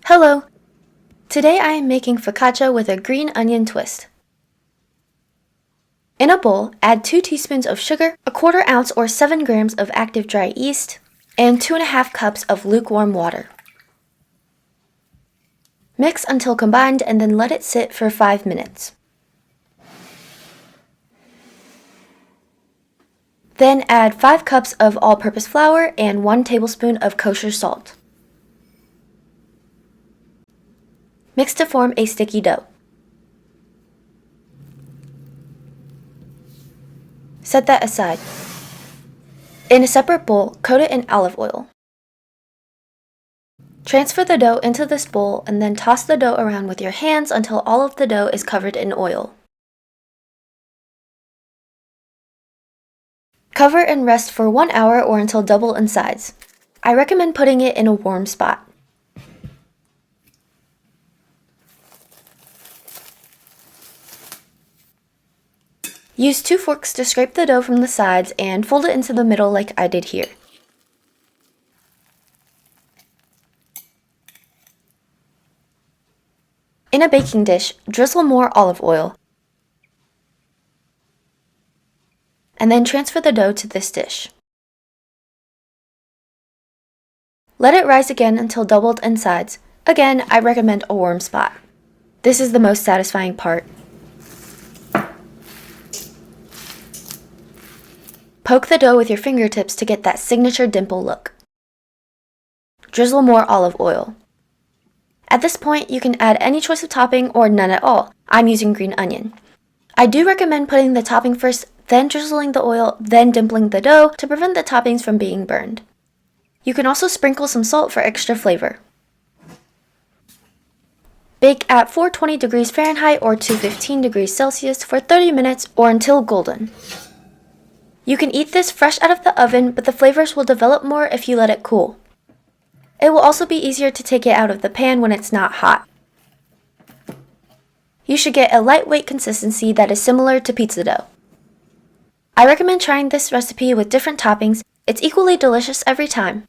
Hello! Today I am making focaccia with a green onion twist. In a bowl, add 2 teaspoons of sugar, a quarter ounce or 7 grams of active dry yeast, and 2.5 cups of lukewarm water. Mix until combined and then let it sit for 5 minutes. Then add 5 cups of all-purpose flour and 1 tablespoon of kosher salt. Mix to form a sticky dough. Set that aside. In a separate bowl, coat it in olive oil. Transfer the dough into this bowl and then toss the dough around with your hands until all of the dough is covered in oil. Cover and rest for 1 hour or until double in size. I recommend putting it in a warm spot. Use 2 forks to scrape the dough from the sides and fold it into the middle like I did here. In a baking dish, drizzle more olive oil, and then transfer the dough to this dish. Let it rise again until doubled in sides. Again, I recommend a warm spot. This is the most satisfying part. Poke the dough with your fingertips to get that signature dimple look. Drizzle more olive oil. At this point, you can add any choice of topping or none at all. I'm using green onion. I do recommend putting the topping first, then drizzling the oil, then dimpling the dough to prevent the toppings from being burned. You can also sprinkle some salt for extra flavor. Bake at 420 degrees Fahrenheit or 215 degrees Celsius for 30 minutes or until golden. You can eat this fresh out of the oven, but the flavors will develop more if you let it cool. It will also be easier to take it out of the pan when it's not hot. You should get a lightweight consistency that is similar to pizza dough. I recommend trying this recipe with different toppings. It's equally delicious every time.